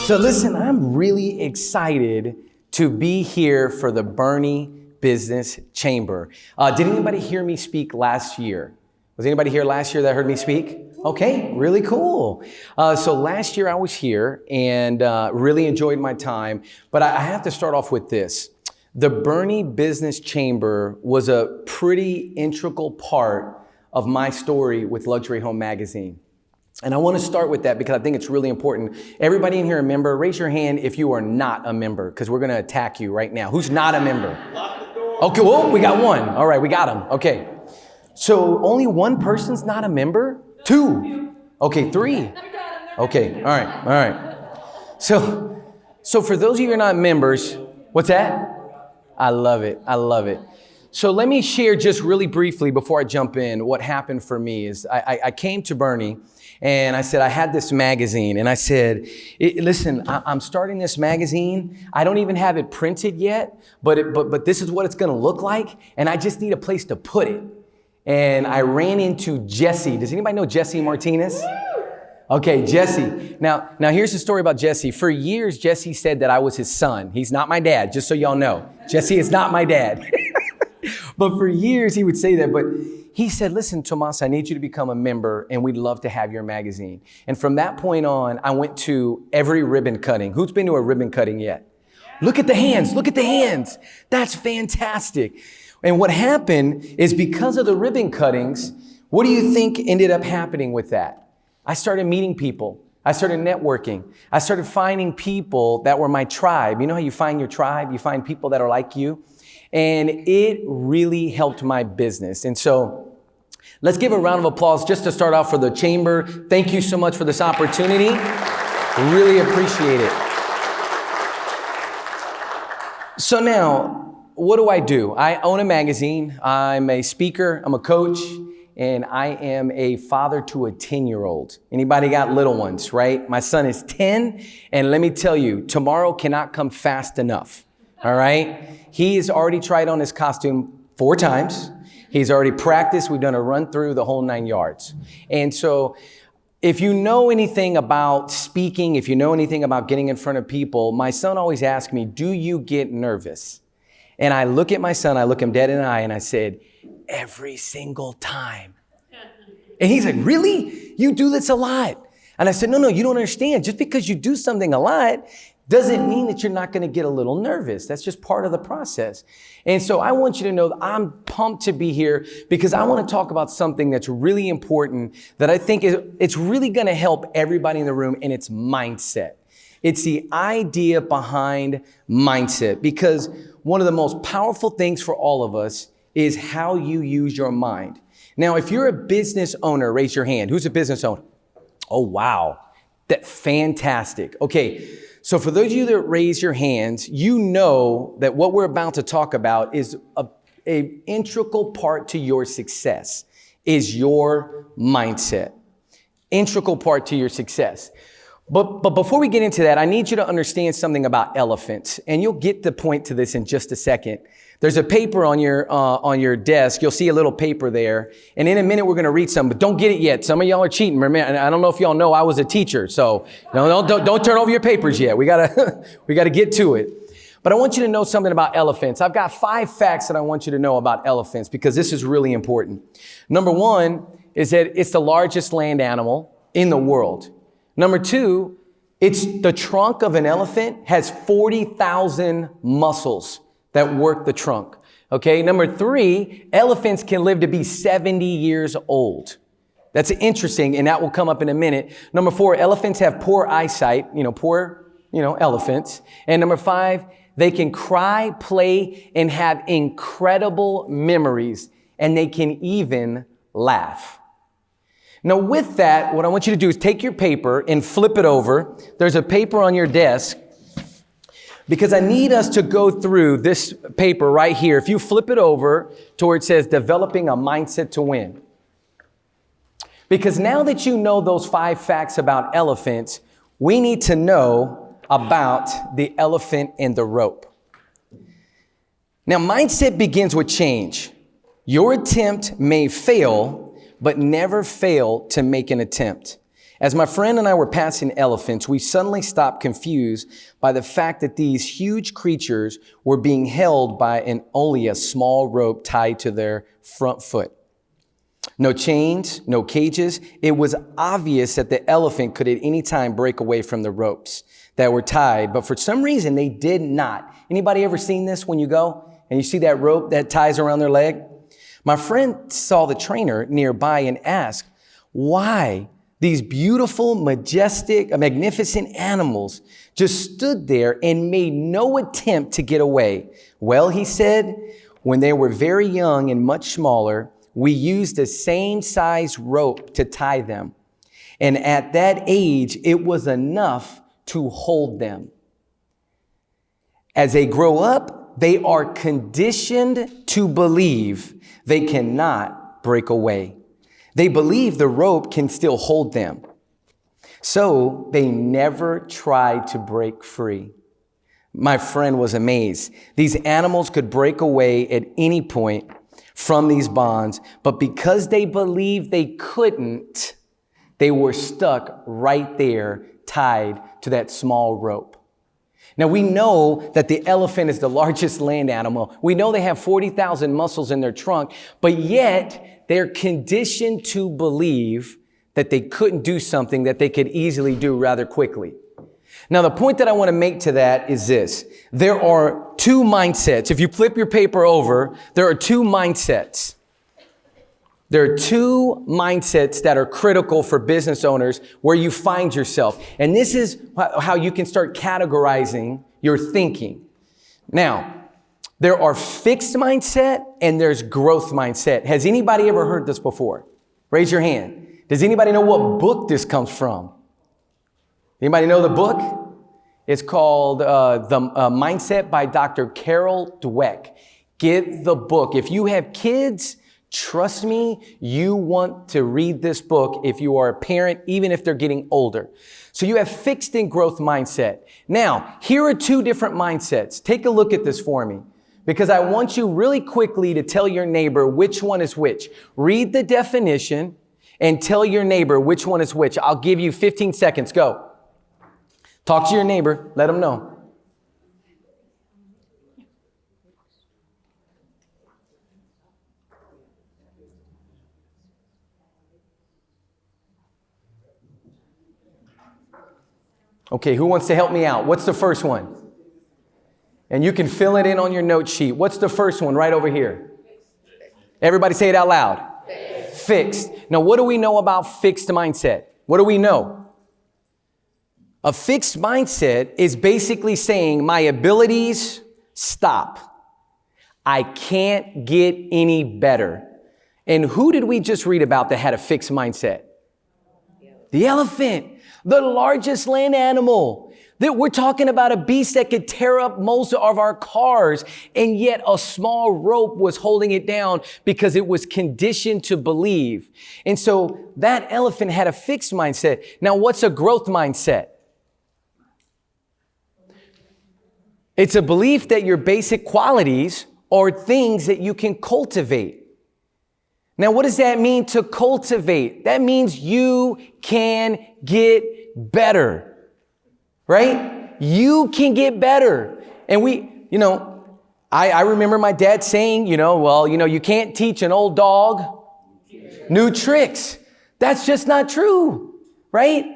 So listen, I'm really excited to be here for the Boerne Business Chamber. Did anybody hear me speak last year? Was anybody here last year that heard me speak? Okay, really cool. So last year I was here and really enjoyed my time, but I have to start off with this. The Boerne Business Chamber was a pretty integral part of my story with Luxury Home Magazine. And I want to start with that because I think it's really important. Everybody in here a member? Raise your hand if you are not a member, because we're going to attack you right now. Who's not a member? Okay, well, we got one. All right, we got him. Okay. So only one person's not a member? Two. Okay, three. Okay, all right. So for those of you who are not members, what's that? I love it. So let me share just really briefly before I jump in what happened for me is I came to Boerne and I said, I had this magazine and I said, listen, I'm starting this magazine. I don't even have it printed yet, but this is what it's going to look like. And I just need a place to put it. And I ran into Jesse. Does anybody know Jesse Martinez? Okay, Jesse. Now here's the story about Jesse. For years, Jesse said that I was his son. He's not my dad, just so y'all know. Jesse is not my dad. But for years, he would say that. But he said, listen, Tomas, I need you to become a member, and we'd love to have your magazine. And from that point on, I went to every ribbon cutting. Who's been to a ribbon cutting yet? Look at the hands. That's fantastic. And what happened is because of the ribbon cuttings, what do you think ended up happening with that? I started meeting people. I started networking. I started finding people that were my tribe. You know how you find your tribe? You find people that are like you. And it really helped my business. And so let's give a round of applause just to start off for the chamber. Thank you so much for this opportunity. Really appreciate it. So now, what do? I own a magazine. I'm a speaker. I'm a coach. And I am a father to a 10-year-old. Anybody got little ones, right? My son is 10. And let me tell you, tomorrow cannot come fast enough. All right? He has already tried on his costume 4 times. He's already practiced. We've done a run through the whole 9 yards. And so if you know anything about speaking, if you know anything about getting in front of people, my son always asks me, do you get nervous? And I look at my son, I look him dead in the eye, and I said, every single time. And he's like, really? You do this a lot? And I said, no, you don't understand. Just because you do something a lot doesn't mean that you're not going to get a little nervous. That's just part of the process. And so I want you to know that I'm pumped to be here because I want to talk about something that's really important that I think it's really going to help everybody in the room, and it's mindset. It's the idea behind mindset, because one of the most powerful things for all of us is how you use your mind. Now, if you're a business owner, raise your hand. Who's a business owner? Oh, wow. That's fantastic. Okay. So for those of you that raise your hands, you know that what we're about to talk about is an integral part to your success, is your mindset. Integral part to your success. But before we get into that, I need you to understand something about elephants, and you'll get the point to this in just a second. There's a paper on your desk. You'll see a little paper there. And in a minute, we're going to read some, but don't get it yet. Some of y'all are cheating. Remember, I don't know if y'all know I was a teacher. So don't turn over your papers yet. We gotta get to it. But I want you to know something about elephants. I've got 5 facts that I want you to know about elephants because this is really important. Number 1 is that it's the largest land animal in the world. Number 2, it's the trunk of an elephant has 40,000 muscles that work the trunk. Okay. Number 3, elephants can live to be 70 years old. That's interesting. And that will come up in a minute. Number 4, elephants have poor eyesight, elephants. And number 5, they can cry, play, and have incredible memories. And they can even laugh. Now with that, what I want you to do is take your paper and flip it over. There's a paper on your desk. Because I need us to go through this paper right here. If you flip it over to where it says developing a mindset to win. Because now that you know those 5 facts about elephants, we need to know about the elephant and the rope. Now, mindset begins with change. Your attempt may fail, but never fail to make an attempt. As my friend and I were passing elephants, we suddenly stopped confused by the fact that these huge creatures were being held by only a small rope tied to their front foot. No chains, no cages. It was obvious that the elephant could at any time break away from the ropes that were tied, but for some reason they did not. Anybody ever seen this when you go and you see that rope that ties around their leg? My friend saw the trainer nearby and asked why these beautiful, majestic, magnificent animals just stood there and made no attempt to get away. Well, he said, when they were very young and much smaller, we used the same size rope to tie them. And at that age, it was enough to hold them. As they grow up, they are conditioned to believe they cannot break away. They believe the rope can still hold them. So they never try to break free. My friend was amazed. These animals could break away at any point from these bonds, but because they believed they couldn't, they were stuck right there, tied to that small rope. Now, we know that the elephant is the largest land animal. We know they have 40,000 muscles in their trunk, but yet they're conditioned to believe that they couldn't do something that they could easily do rather quickly. Now, the point that I want to make to that is this. There are two mindsets. If you flip your paper over, there are two mindsets. There are two mindsets that are critical for business owners where you find yourself. And this is how you can start categorizing your thinking. Now, there are fixed mindset and there's growth mindset. Has anybody ever heard this before? Raise your hand. Does anybody know what book this comes from? Anybody know the book? It's called The Mindset by Dr. Carol Dweck. Get the book. If you have kids, trust me, you want to read this book if you are a parent, even if they're getting older. So you have fixed and growth mindset. Now, here are two different mindsets. Take a look at this for me, because I want you really quickly to tell your neighbor which one is which. Read the definition and tell your neighbor which one is which. I'll give you 15 seconds. Go. Talk to your neighbor. Let them know. Okay, who wants to help me out? What's the first one? And you can fill it in on your note sheet. What's the first one right over here? Everybody say it out loud. Fixed. Now, what do we know about fixed mindset? What do we know? A fixed mindset is basically saying my abilities stop. I can't get any better. And who did we just read about that had a fixed mindset? The elephant. The largest land animal. That we're talking about a beast that could tear up most of our cars, and yet a small rope was holding it down because it was conditioned to believe. And so that elephant had a fixed mindset. Now, what's a growth mindset? It's a belief that your basic qualities are things that you can cultivate. Now, what does that mean to cultivate? That means you can get better, right? You can get better. And I remember my dad saying, you can't teach an old dog new tricks. That's just not true, right?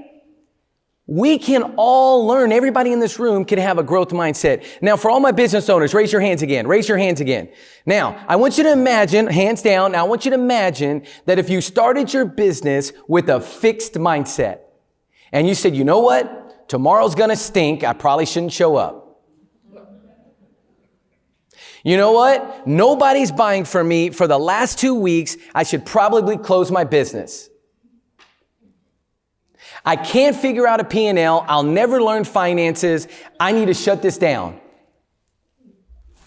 We can all learn. Everybody in this room can have a growth mindset. Now, for all my business owners, raise your hands again. Raise your hands again. Now, I want you to imagine, hands down, now I want you to imagine that if you started your business with a fixed mindset and you said, you know what? Tomorrow's going to stink. I probably shouldn't show up. You know what? Nobody's buying from me for the last 2 weeks. I should probably close my business. I can't figure out a P&L. I'll never learn finances. I need to shut this down.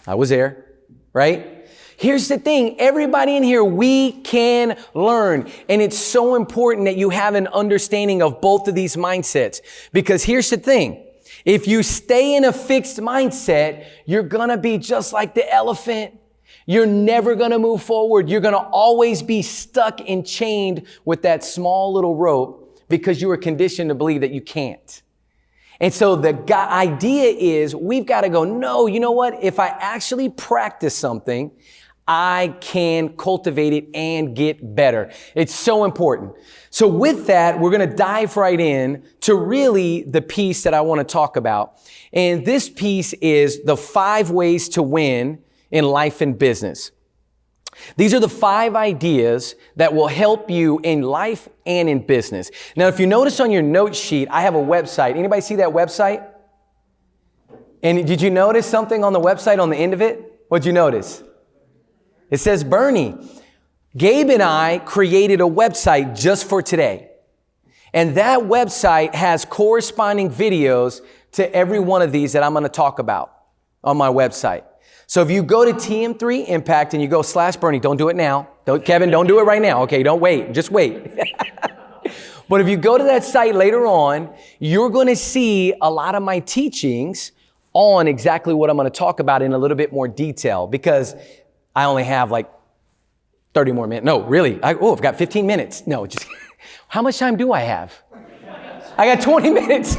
I was there, right? Here's the thing. Everybody in here, we can learn. And it's so important that you have an understanding of both of these mindsets. Because here's the thing. If you stay in a fixed mindset, you're going to be just like the elephant. You're never going to move forward. You're going to always be stuck and chained with that small little rope because you were conditioned to believe that you can't. And so the idea is we've got to go, no, you know what? If I actually practice something, I can cultivate it and get better. It's so important. So with that, we're going to dive right in to really the piece that I want to talk about. And this piece is the 5 ways to win in life and business. These are the 5 ideas that will help you in life and in business. Now, if you notice on your note sheet, I have a website. Anybody see that website? And did you notice something on the website on the end of it? What'd you notice? It says Bernie. Gabe and I created a website just for today. And that website has corresponding videos to every one of these that I'm going to talk about on my website. So if you go to TM3 Impact and you go /Bernie, don't do it now. Kevin, don't do it right now. Okay, don't wait. Just wait. But if you go to that site later on, you're going to see a lot of my teachings on exactly what I'm going to talk about in a little bit more detail, because I only have like 30 more minutes. No, really. I've got 15 minutes. No, just how much time do I have? I got 20 minutes.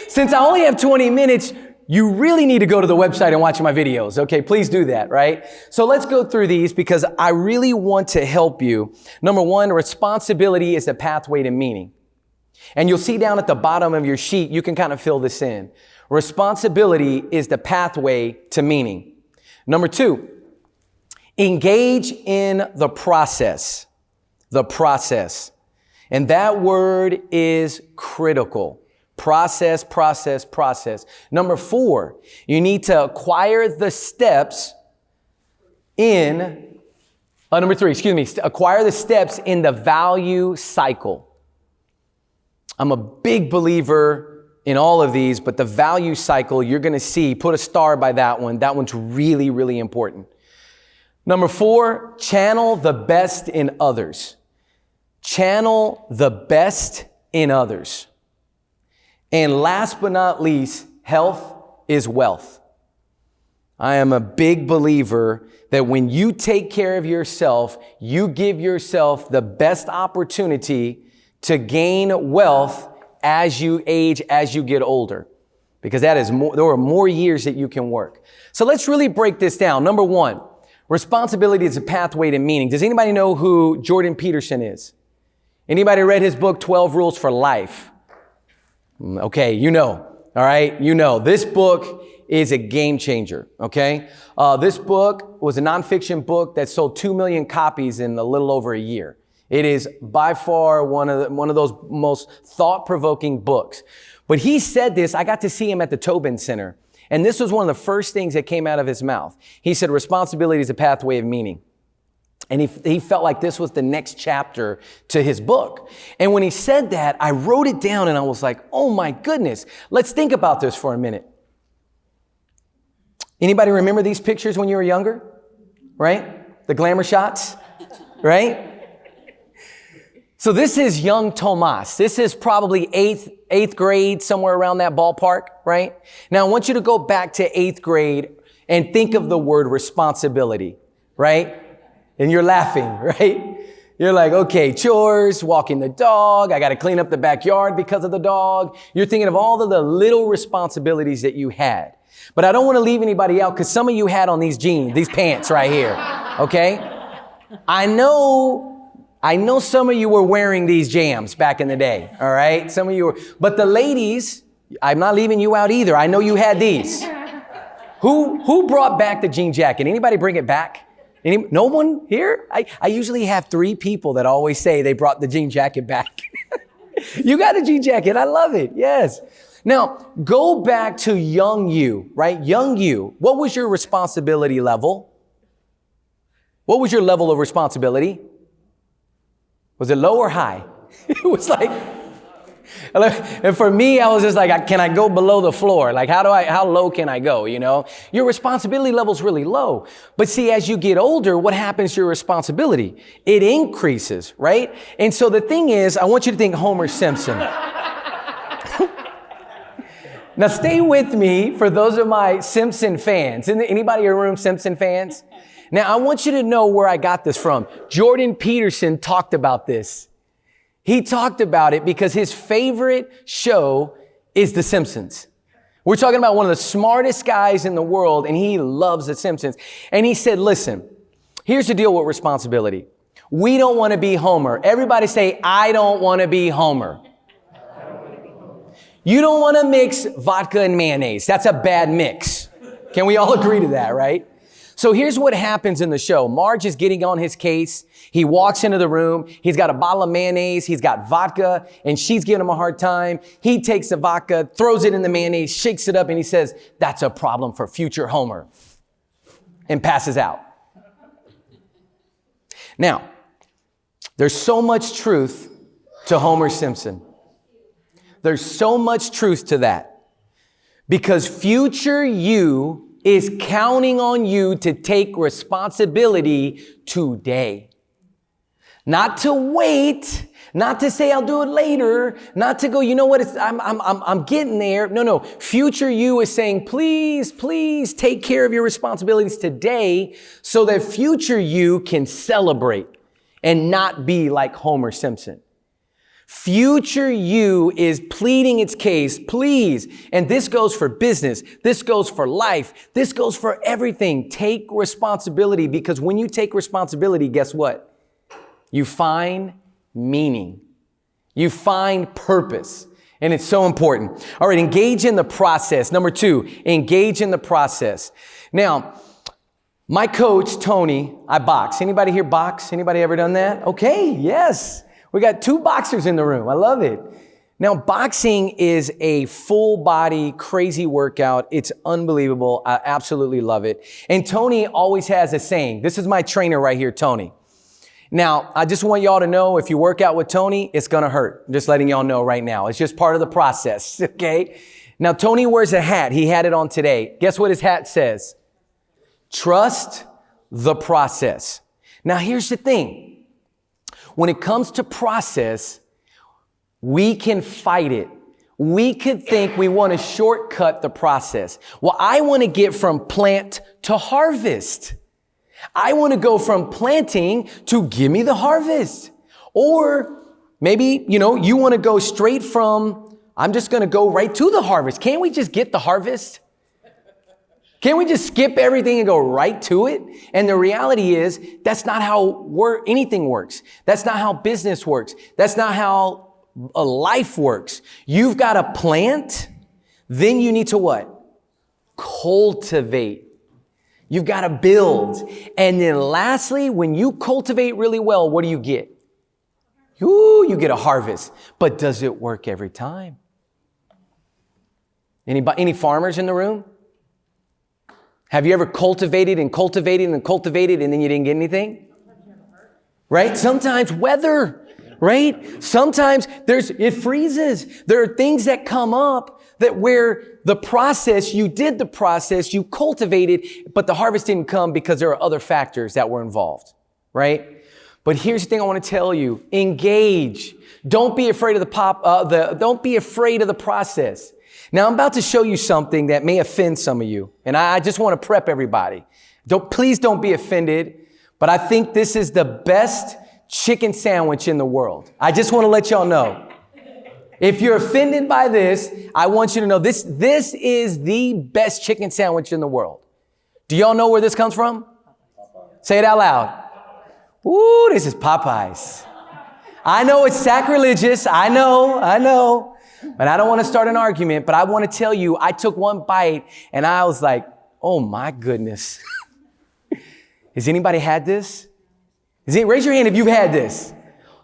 Since I only have 20 minutes, you really need to go to the website and watch my videos. Okay, please do that, right? So let's go through these because I really want to help you. Number 1, responsibility is the pathway to meaning. And you'll see down at the bottom of your sheet, you can kind of fill this in. Responsibility is the pathway to meaning. Number 2, engage in the process. The process. And that word is critical. Process, process, process. Number 4, you need to acquire the steps in, acquire the steps in the value cycle. I'm a big believer in all of these, but the value cycle, you're going to see, put a star by that one. That one's really, really important. Number 4, channel the best in others. Channel the best in others. And last but not least, health is wealth. I am a big believer that when you take care of yourself, you give yourself the best opportunity to gain wealth as you age, as you get older. Because there are more years that you can work. So let's really break this down. Number 1, responsibility is a pathway to meaning. Does anybody know who Jordan Peterson is? Anybody read his book, 12 Rules for Life? Okay, you know, all right? You know, this book is a game changer, okay? This book was a nonfiction book that sold 2 million copies in a little over a year. It is by far one of those most thought-provoking books. But he said this, I got to see him at the Tobin Center, and this was one of the first things that came out of his mouth. He said, responsibility is a pathway of meaning. And he felt like this was the next chapter to his book. And when he said that, I wrote it down and I was like, oh my goodness, let's think about this for a minute. Anybody remember these pictures when you were younger? Right? The glamour shots, right? So this is young Tomas. This is probably eighth grade, somewhere around that ballpark, right? Now I want you to go back to 8th grade and think of the word responsibility, right? And you're laughing, right? You're like, okay, chores, walking the dog. I got to clean up the backyard because of the dog. You're thinking of all of the little responsibilities that you had. But I don't want to leave anybody out because some of you had on these jeans, these pants right here, okay? I know some of you were wearing these jams back in the day, all right? Some of you were, but the ladies, I'm not leaving you out either. I know you had these. Who brought back the jean jacket? Anybody bring it back? No one here? I usually have 3 people that always say they brought the jean jacket back. You got a jean jacket. I love it. Yes. Now, go back to young you, right? Young you. What was your responsibility level? What was your level of responsibility? Was it low or high? It was like, and for me, I was just like, can I go below the floor? Like, how low can I go? You know, your responsibility level's really low. But see, as you get older, what happens to your responsibility? It increases, right? And so the thing is, I want you to think Homer Simpson. Now stay with me for those of my Simpson fans. Anybody in the room Simpson fans? Now I want you to know where I got this from. Jordan Peterson talked about this. He talked about it because his favorite show is The Simpsons. We're talking about one of the smartest guys in the world, and he loves The Simpsons. And he said, listen, here's the deal with responsibility. We don't want to be Homer. Everybody say, I don't want to be Homer. You don't want to mix vodka and mayonnaise. That's a bad mix. Can we all agree to that, right? So here's what happens in the show. Marge is getting on his case. He walks into the room. He's got a bottle of mayonnaise. He's got vodka, and she's giving him a hard time. He takes the vodka, throws it in the mayonnaise, shakes it up, and he says, that's a problem for future Homer, and passes out. Now, there's so much truth to Homer Simpson. There's so much truth to that because future you is counting on you to take responsibility today. Not to wait, not to say I'll do it later, not to go, you know what, I'm getting there. No. Future you is saying, please take care of your responsibilities today so that future you can celebrate and not be like Homer Simpson. Future you is pleading its case, please. And this goes for business. This goes for life. This goes for everything. Take responsibility, because when you take responsibility, guess what? You find meaning. You find purpose. And it's so important. All right, engage in the process. Number 2, engage in the process. Now, my coach, Tony, I box. Anybody here box? Anybody ever done that? Okay, yes. We got 2 boxers in the room. I love it. Now, boxing is a full body, crazy workout. It's unbelievable. I absolutely love it. And Tony always has a saying. This is my trainer right here, Tony. Now, I just want y'all to know if you work out with Tony, it's going to hurt. I'm just letting y'all know right now. It's just part of the process, okay? Now, Tony wears a hat. He had it on today. Guess what his hat says? Trust the process. Now, here's the thing. When it comes to process, we can fight it. We could think we want to shortcut the process. Well, I want to get from plant to harvest. I want to go from planting to give me the harvest. Or maybe, you want to go straight from, I'm just going to go right to the harvest. Can't we just get the harvest? Can't we just skip everything and go right to it? And the reality is, that's not how anything works. That's not how business works. That's not how a life works. You've got to plant, then you need to what? Cultivate. You've got to build. And then lastly, when you cultivate really well, what do you get? You get a harvest. But does it work every time? Any farmers in the room? Have you ever cultivated and cultivated and cultivated and then you didn't get anything? Right? Sometimes weather, right? Sometimes it freezes. There are things that come up that where the process, you did the process, you cultivated, but the harvest didn't come because there are other factors that were involved, right? But here's the thing I want to tell you. Engage. Don't be afraid of don't be afraid of the process. Now, I'm about to show you something that may offend some of you, and I just want to prep everybody. Please don't be offended, but I think this is the best chicken sandwich in the world. I just want to let y'all know. If you're offended by this, I want you to know this is the best chicken sandwich in the world. Do y'all know where this comes from? Say it out loud. Ooh, this is Popeyes. I know it's sacrilegious. I know. But I don't want to start an argument, but I want to tell you, I took one bite and I was like, oh my goodness. Has anybody had this? Raise your hand if you've had this.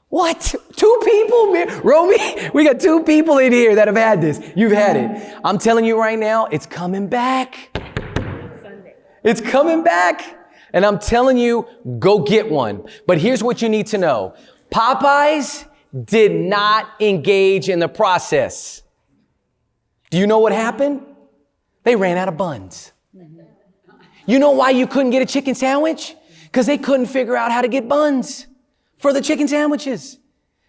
What? 2 people? Romy, we got 2 people in here that have had this. You've had it. I'm telling you right now, it's coming back. It's coming back. And I'm telling you, go get one. But here's what you need to know. Popeyes did not engage in the process. Do you know what happened? They ran out of buns. You know why you couldn't get a chicken sandwich? Because they couldn't figure out how to get buns for the chicken sandwiches.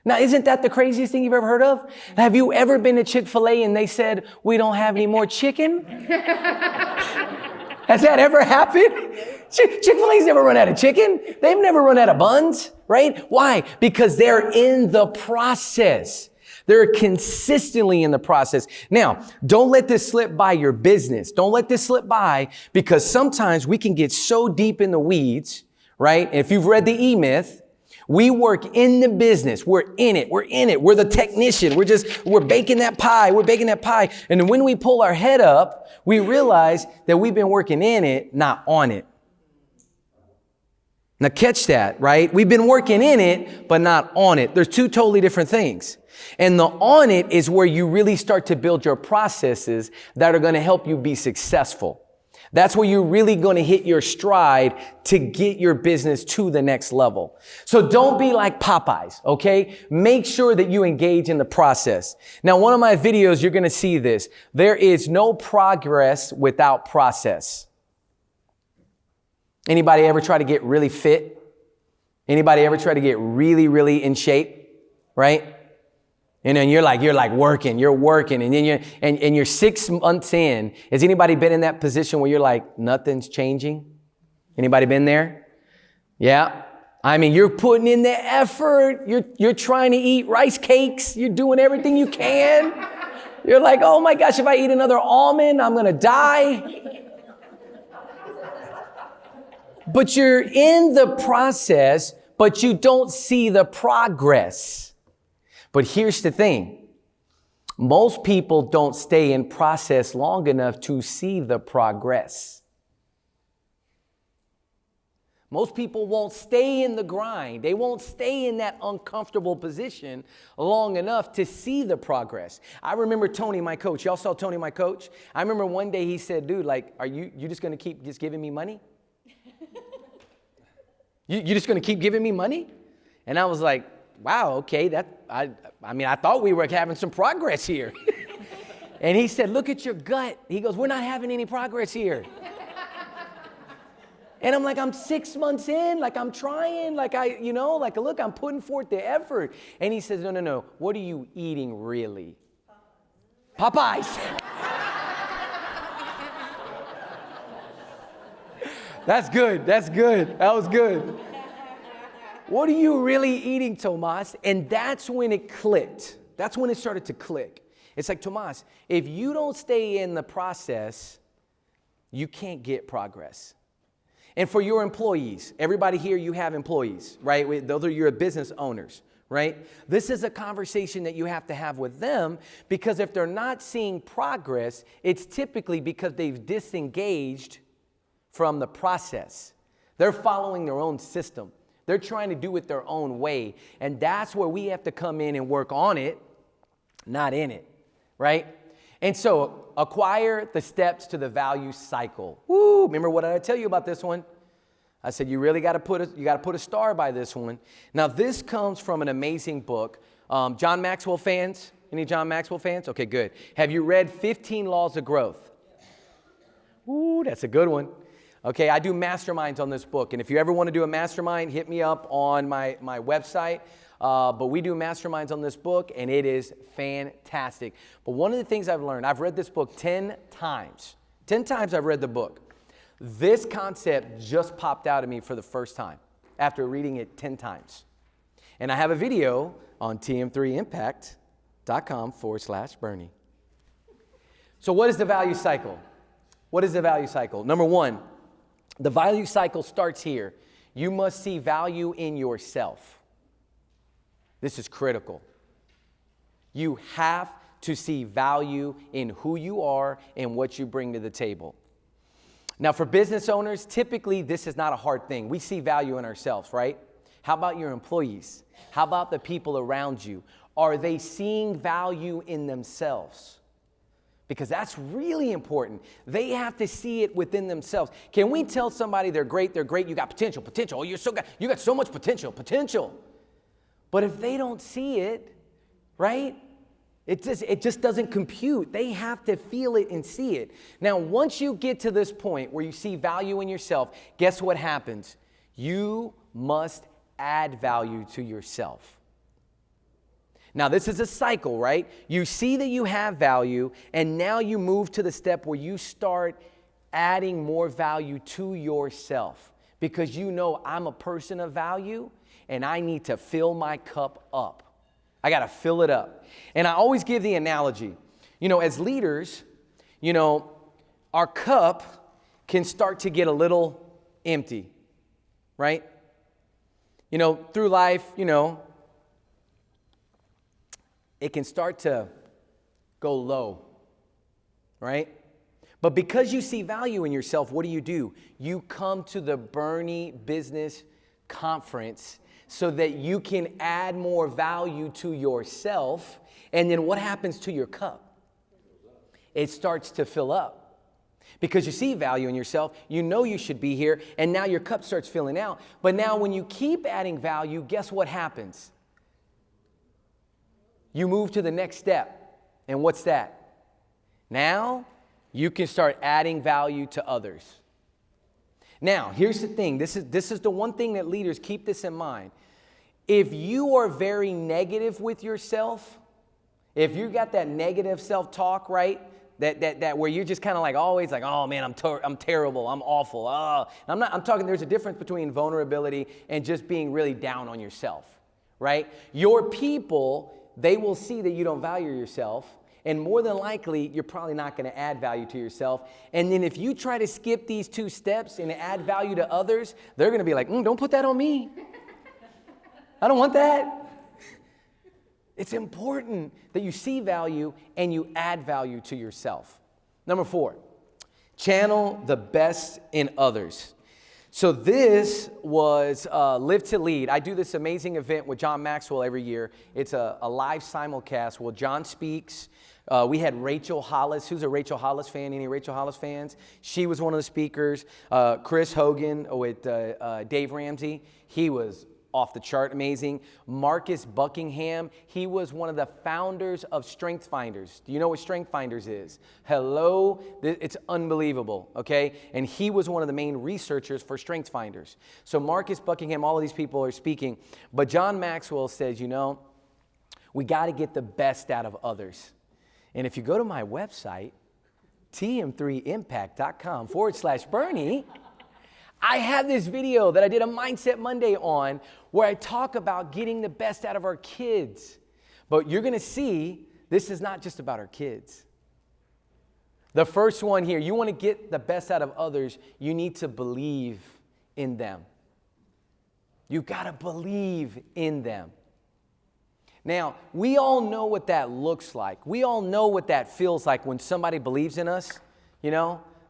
Now, isn't that the craziest thing you've ever heard of? Have you ever been to Chick-fil-A and they said, we don't have any more chicken? Has that ever happened? Chick-fil-A's never run out of chicken. They've never run out of buns. right? Why? Because they're in the process. They're consistently in the process. Now, don't let this slip by your business. Don't let this slip by, because sometimes we can get so deep in the weeds, right? And if you've read the E-Myth, we work in the business. We're in it. We're the technician. We're baking that pie. And then when we pull our head up, we realize that we've been working in it, not on it. Now catch that, right? We've been working in it, but not on it. There's two totally different things. And the on it is where you really start to build your processes that are going to help you be successful. That's where you're really going to hit your stride to get your business to the next level. So don't be like Popeyes, okay? Make sure that you engage in the process. Now, one of my videos, you're going to see this. There is no progress without process. Anybody ever try to get really fit? Anybody ever try to get really, really in shape, right? And then you're working, and then you're 6 months in. Has anybody been in that position where you're like, nothing's changing? Anybody been there? Yeah. I mean, you're putting in the effort. You're trying to eat rice cakes. You're doing everything you can. You're like, oh my gosh, if I eat another almond, I'm going to die. But you're in the process, but you don't see the progress. But here's the thing. Most people don't stay in process long enough to see the progress. Most people won't stay in the grind. They won't stay in that uncomfortable position long enough to see the progress. I remember Tony, my coach. Y'all saw Tony, my coach? I remember one day he said, dude, like, are you just going to keep just giving me money? You just going to keep giving me money? And I was like, wow, okay, I thought we were having some progress here. And he said, look at your gut. He goes, we're not having any progress here. And I'm like, I'm 6 months in, like I'm trying, look, I'm putting forth the effort. And he says, no, what are you eating really? Popeyes. That's good. That was good. What are you really eating, Tomas? And that's when it clicked. That's when it started to click. It's like, Tomas, if you don't stay in the process, you can't get progress. And for your employees, everybody here, you have employees, right? Those are your business owners, right? This is a conversation that you have to have with them, because if they're not seeing progress, it's typically because they've disengaged from the process. They're following their own system. They're trying to do it their own way. And that's where we have to come in and work on it, not in it, right? And so acquire the steps to the value cycle. Woo! Remember what did I tell you about this one? I said you really got to put a star by this one. Now this comes from an amazing book. John Maxwell fans? Any John Maxwell fans? Okay, good. Have you read 15 Laws of Growth? Ooh, that's a good one. Okay, I do masterminds on this book, and if you ever want to do a mastermind, hit me up on my website. But we do masterminds on this book, and it is fantastic. But one of the things I've learned, I've read this book 10 times. 10 times I've read the book. This concept just popped out at me for the first time after reading it 10 times. And I have a video on tm3impact.com/Bernie. So what is the value cycle? What is the value cycle? Number one, the value cycle starts here. You must see value in yourself. This is critical. You have to see value in who you are and what you bring to the table. Now, for business owners, typically this is not a hard thing. We see value in ourselves, right? How about your employees? How about the people around you? Are they seeing value in themselves? Because that's really important. They have to see it within themselves. Can we tell somebody they're great, you got potential. Oh, you got so much potential. But if they don't see it, right? It just doesn't compute. They have to feel it and see it. Now, once you get to this point where you see value in yourself, guess what happens? You must add value to yourself. Now, this is a cycle, right? You see that you have value, and now you move to the step where you start adding more value to yourself. because you know I'm a person of value and I need to fill my cup up. I got to fill it up. And I always give the analogy, as leaders, our cup can start to get a little empty, right? Through life, it can start to go low, right? But because you see value in yourself, what do? You come to the Boerne Business Conference so that you can add more value to yourself. And then what happens to your cup? It starts to fill up. Because you see value in yourself, you know you should be here, and now your cup starts filling out. But now when you keep adding value, guess what happens? You move to the next step. And what's that? Now you can start adding value to others. Now, here's the thing. This is the one thing that leaders keep this in mind. If you are very negative with yourself, if you got that negative self-talk, right? That where you're just kind of like always like, oh man, I'm terrible, I'm awful. I'm talking, there's a difference between vulnerability and just being really down on yourself, right? Your people, they will see that you don't value yourself. And more than likely, you're probably not going to add value to yourself. And then if you try to skip these 2 steps and add value to others, they're going to be like, don't put that on me. I don't want that. It's important that you see value and you add value to yourself. Number 4, channel the best in others. So this was Live to Lead. I do this amazing event with John Maxwell every year. It's a live simulcast where John speaks. We had Rachel Hollis. Who's a Rachel Hollis fan? Any Rachel Hollis fans? She was one of the speakers. Chris Hogan with Dave Ramsey. He was off the chart amazing. Marcus Buckingham, he was one of the founders of Strength Finders. Do you know what Strength Finders is? Hello, it's unbelievable, okay? And he was one of the main researchers for Strength Finders. So Marcus Buckingham, all of these people are speaking. But John Maxwell says, we got to get the best out of others. And if you go to my website, tm3impact.com/Boerne, I have this video that I did a Mindset Monday on where I talk about getting the best out of our kids. But you're going to see this is not just about our kids. The first one here, you want to get the best out of others, you need to believe in them. You got to believe in them. Now, we all know what that looks like. We all know what that feels like when somebody believes in us,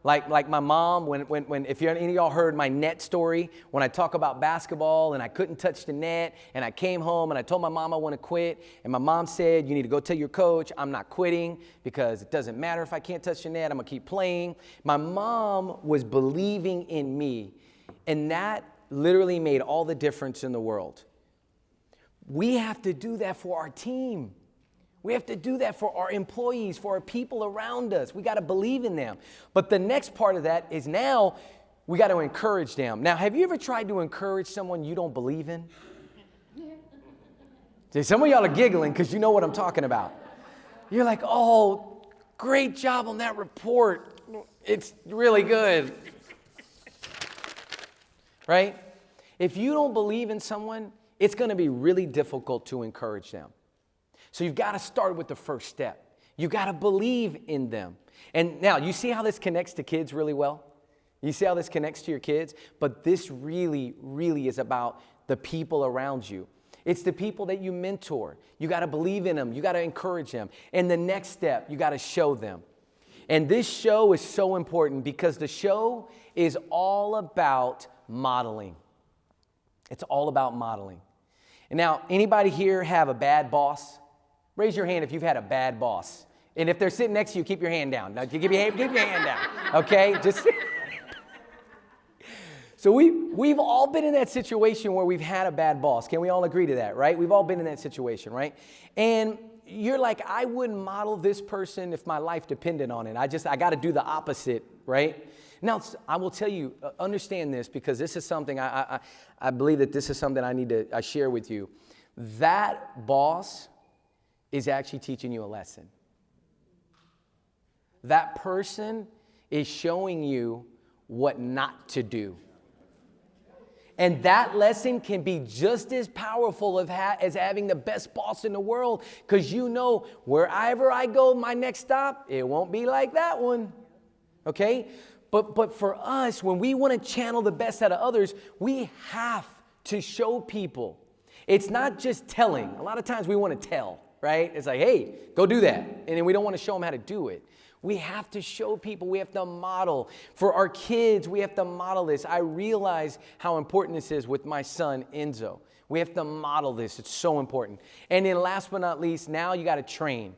Like my mom, when if any of y'all heard my net story, when I talk about basketball and I couldn't touch the net and I came home and I told my mom I want to quit and my mom said, you need to go tell your coach I'm not quitting because it doesn't matter if I can't touch the net, I'm going to keep playing. My mom was believing in me, and that literally made all the difference in the world. We have to do that for our team. We have to do that for our employees, for our people around us. We got to believe in them. But the next part of that is now we got to encourage them. Now, have you ever tried to encourage someone you don't believe in? See, some of y'all are giggling because you know what I'm talking about. You're like, oh, great job on that report. It's really good. Right? If you don't believe in someone, it's going to be really difficult to encourage them. So you've got to start with the first step. You got to believe in them. And now, you see how this connects to kids really well? You see how this connects to your kids? But this really, really is about the people around you. It's the people that you mentor. You got to believe in them. You got to encourage them. And the next step, you got to show them. And this show is so important because the show is all about modeling. It's all about modeling. And now, anybody here have a bad boss? Raise your hand if you've had a bad boss. And if they're sitting next to you, keep your hand down. Now, keep your hand down, okay? So we've all been in that situation where we've had a bad boss. Can we all agree to that, right? We've all been in that situation, right? And you're like, I wouldn't model this person if my life depended on it. I got to do the opposite, right? Now, I will tell you, understand this because this is something I believe that this is something I need to share with you. That boss is actually teaching you a lesson. That person is showing you what not to do. And that lesson can be just as powerful as having the best boss in the world, because you know wherever I go, my next stop, it won't be like that one. Okay? But for us, when we want to channel the best out of others, we have to show people. It's not just telling. A lot of times we want to tell, right? It's like, hey, go do that. And then we don't want to show them how to do it. We have to show people. We have to model. For our kids, we have to model this. I realize how important this is with my son, Enzo. We have to model this. It's so important. And then last but not least, now you got to train.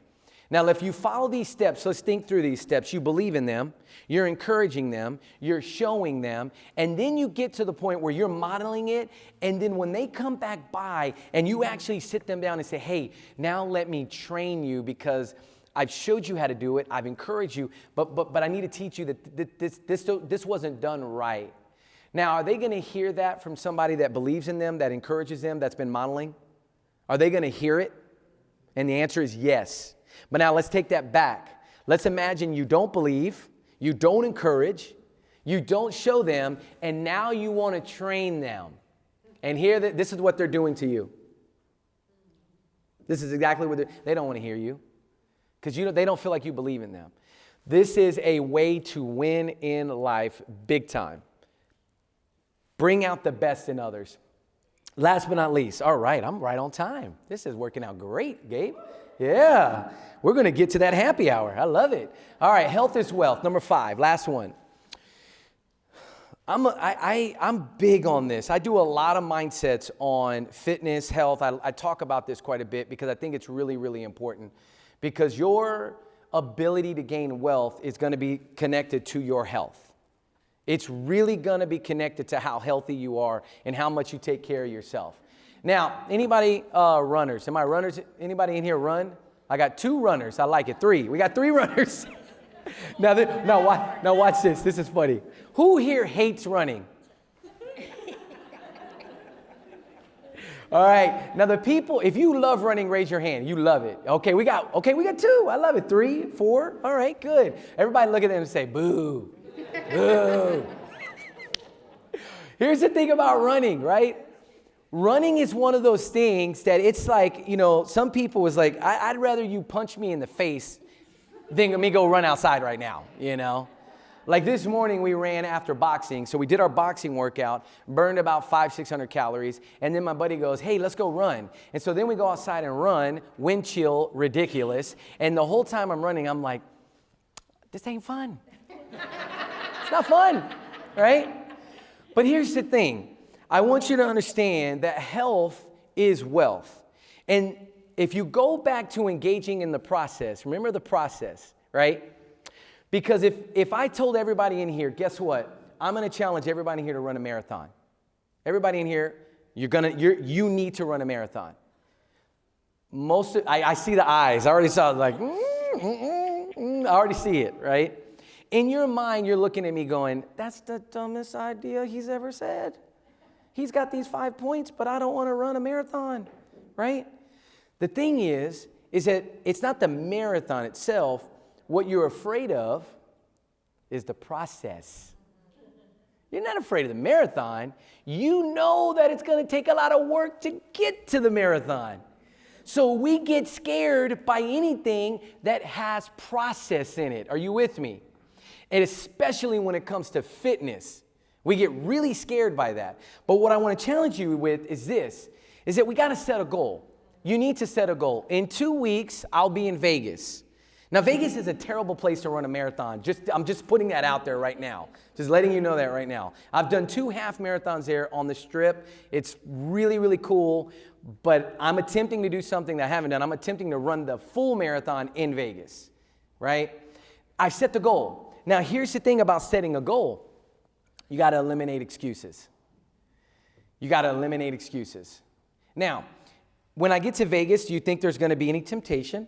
Now, if you follow these steps, let's think through these steps. You believe in them, you're encouraging them, you're showing them, and then you get to the point where you're modeling it, and then when they come back by and you actually sit them down and say, hey, now let me train you because I've showed you how to do it, I've encouraged you, but I need to teach you that this wasn't done right. Now, are they going to hear that from somebody that believes in them, that encourages them, that's been modeling? Are they going to hear it? And the answer is yes. But now let's take that back. Let's imagine you don't believe, you don't encourage, you don't show them, and now you want to train them. And here, this is what they're doing to you. This is exactly what they don't want to hear you, because they don't feel like you believe in them. This is a way to win in life big time. Bring out the best in others. Last but not least, all right, I'm right on time. This is working out great, Gabe. Yeah, we're going to get to that happy hour. I love it. All right, health is wealth. Number 5, last one. I'm big on this. I do a lot of mindsets on fitness, health. I talk about this quite a bit because I think it's really, really important. Because your ability to gain wealth is going to be connected to your health. It's really going to be connected to how healthy you are and how much you take care of yourself. Now, anybody runners? Am I runners? Anybody in here run? I got 2 runners. I like it. 3. We got 3 runners. Now watch this. This is funny. Who here hates running? All right. Now the people, if you love running, raise your hand. You love it. Okay, we got 2. I love it. 3, 4. All right, good. Everybody look at them and say, boo. Boo. Here's the thing about running, right? Running is one of those things that it's like, some people was like, I'd rather you punch me in the face than me go run outside right now, Like this morning we ran after boxing. So we did our boxing workout, burned about 500-600 calories. And then my buddy goes, hey, let's go run. And so then we go outside and run, wind chill, ridiculous. And the whole time I'm running, I'm like, this ain't fun. It's not fun, right? But here's the thing. I want you to understand that health is wealth. And if you go back to engaging in the process, remember the process, right? Because if I told everybody in here, guess what? I'm going to challenge everybody in here to run a marathon. Everybody in here, you need to run a marathon. I see the eyes. I already saw it, like, I already see it, right? In your mind, you're looking at me going, that's the dumbest idea he's ever said. He's got these 5 points, but I don't want to run a marathon, right? The thing is that it's not the marathon itself. What you're afraid of is the process. You're not afraid of the marathon. You know that it's going to take a lot of work to get to the marathon. So we get scared by anything that has process in it. Are you with me? And especially when it comes to fitness. We get really scared by that. But what I want to challenge you with is that we got to set a goal. You need to set a goal. In 2 weeks, I'll be in Vegas. Now, Vegas is a terrible place to run a marathon. I'm just putting that out there right now. Just letting you know that right now. I've done 2 half marathons there on the Strip. It's really, really cool. But I'm attempting to do something that I haven't done. I'm attempting to run the full marathon in Vegas, right? I set the goal. Now, here's the thing about setting a goal. You got to eliminate excuses. You got to eliminate excuses. Now, when I get to Vegas, do you think there's going to be any temptation?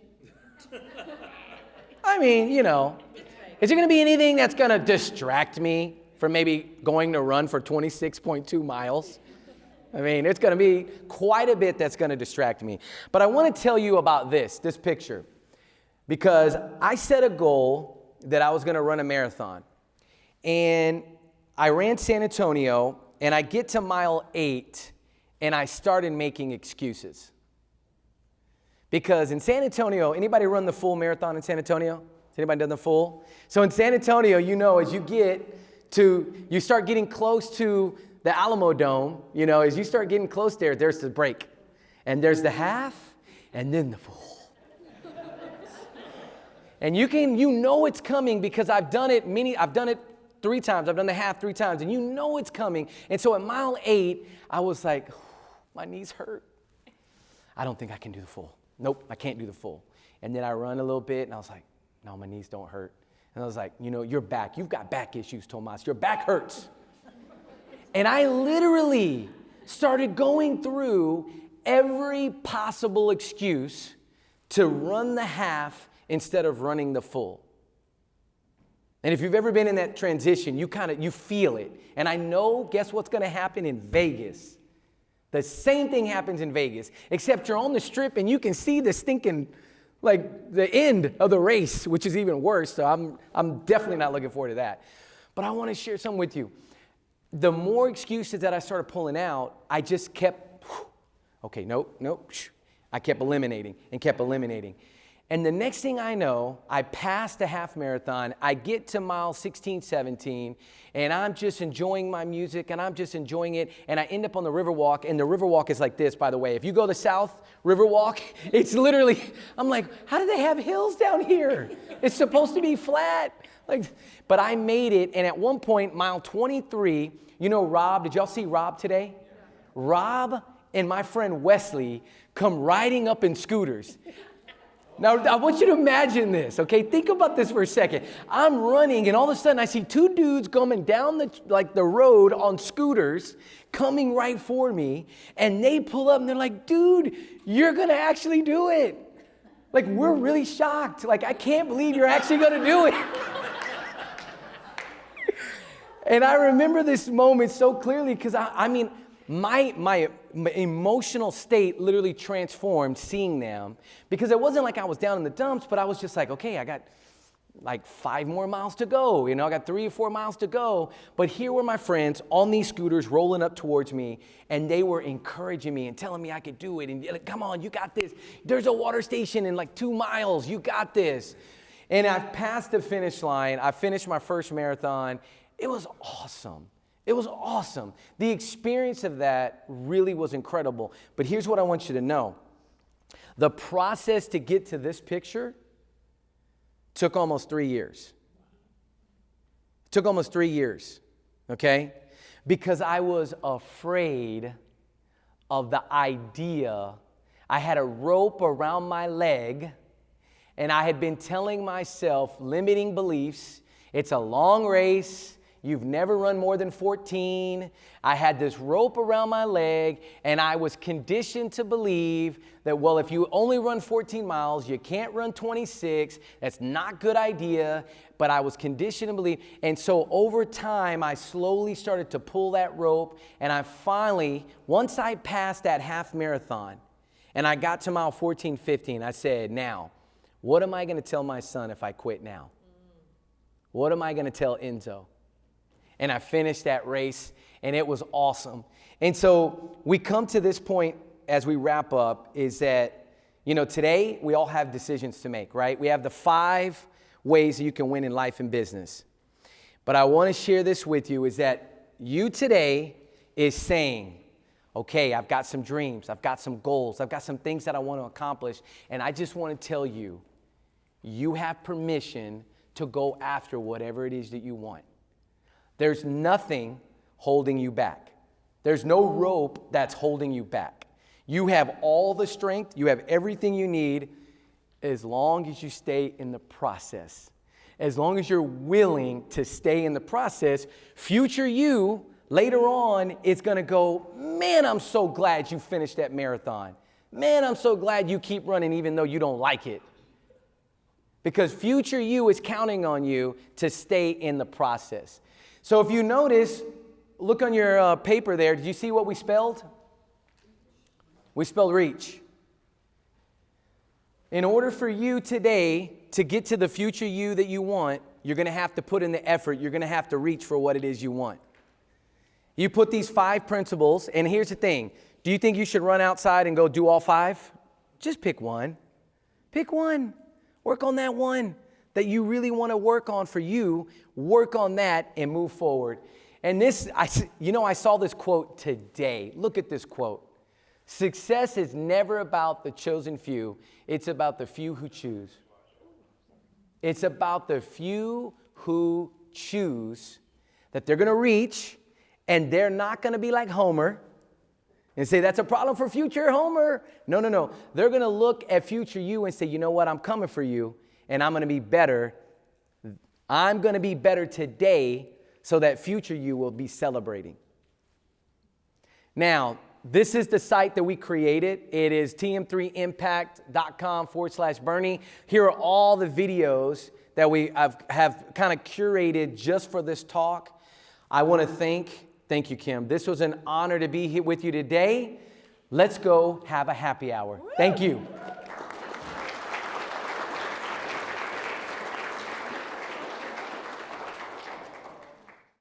I mean, is there going to be anything that's going to distract me from maybe going to run for 26.2 miles? I mean, it's going to be quite a bit that's going to distract me. But I want to tell you about this picture, because I set a goal that I was going to run a marathon. And I ran San Antonio, And I get to mile 8, and I started making excuses. Because in San Antonio, anybody run the full marathon in San Antonio? Has anybody done the full? So in San Antonio, as you start getting close to the Alamo Dome, as you start getting close there, there's the break. And there's the half, and then the full. And it's coming because I've done it 3 times. I've done the half 3 times, and it's coming. And so at mile 8, I was like, my knees hurt. I don't think I can do the full. Nope, I can't do the full. And then I run a little bit, and I was like, no, my knees don't hurt. And I was like, your back, you've got back issues, Tomas. Your back hurts. And I literally started going through every possible excuse to run the half instead of running the full. And if you've ever been in that transition, you feel it. And I know, guess what's going to happen in Vegas? The same thing happens in Vegas, except you're on the strip and you can see the stinking, the end of the race, which is even worse. So I'm definitely not looking forward to that. But I want to share something with you. The more excuses that I started pulling out, I just kept, nope. I kept eliminating. And the next thing I know, I passed the half marathon. I get to mile 16, 17, and I'm just enjoying my music, and I'm just enjoying it. And I end up on the Riverwalk, and the Riverwalk is like this, by the way. If you go to South Riverwalk, it's literally, I'm like, how do they have hills down here? It's supposed to be flat. But I made it, and at one point, mile 23, Rob, did y'all see Rob today? Rob and my friend Wesley come riding up in scooters. Now, I want you to imagine this, okay? Think about this for a second. I'm running, and all of a sudden, I see 2 dudes coming down the road on scooters, coming right for me, and they pull up, and they're like, dude, you're going to actually do it. We're really shocked. I can't believe you're actually going to do it. And I remember this moment so clearly because, my emotional state literally transformed seeing them, because it wasn't like I was down in the dumps, but I was just like, okay, I got 5 more miles to go. I got 3 or 4 miles to go. But here were my friends on these scooters rolling up towards me, and they were encouraging me and telling me I could do it. And come on, you got this. There's a water station in 2 miles. You got this. And I passed the finish line. I finished my first marathon. It was awesome. It was awesome. The experience of that really was incredible. But here's what I want you to know. The process to get to this picture took almost 3 years. It took almost 3 years, okay? Because I was afraid of the idea. I had a rope around my leg, and I had been telling myself limiting beliefs. It's a long race. You've never run more than 14. I had this rope around my leg, and I was conditioned to believe that, well, if you only run 14 miles, you can't run 26. That's not a good idea, but I was conditioned to believe. And so over time, I slowly started to pull that rope, and I finally, once I passed that half marathon, and I got to mile 14, 15, I said, now, what am I going to tell my son if I quit now? What am I going to tell Enzo? And I finished that race, and it was awesome. And so we come to this point as we wrap up, is that, today we all have decisions to make, right? We have the 5 ways that you can win in life and business. But I want to share this with you, is that you today is saying, okay, I've got some dreams, I've got some goals, I've got some things that I want to accomplish, and I just want to tell you, you have permission to go after whatever it is that you want. There's nothing holding you back. There's no rope that's holding you back. You have all the strength. You have everything you need as long as you stay in the process. As long as you're willing to stay in the process, future you later on is going to go, man, I'm so glad you finished that marathon. Man, I'm so glad you keep running even though you don't like it. Because future you is counting on you to stay in the process. So if you notice, look on your paper there. Did you see what we spelled? We spelled reach. In order for you today to get to the future you that you want, you're going to have to put in the effort. You're going to have to reach for what it is you want. You put these 5 principles, and here's the thing. Do you think you should run outside and go do all 5? Just pick one. Pick one. Work on that one that you really want to work on for you. Work on that and move forward. And this, I saw this quote today. Look at this quote. Success is never about the chosen few. It's about the few who choose. It's about the few who choose that they're going to reach, and they're not going to be like Homer and say, that's a problem for future Homer. No. They're going to look at future you and say, you know what? I'm coming for you, and I'm going to be better. I'm going to be better today so that future you will be celebrating. Now, this is the site that we created. It is tm3impact.com/Bernie. Here are all the videos that we have kind of curated just for this talk. I want to thank you, Kim. This was an honor to be here with you today. Let's go have a happy hour. Thank you.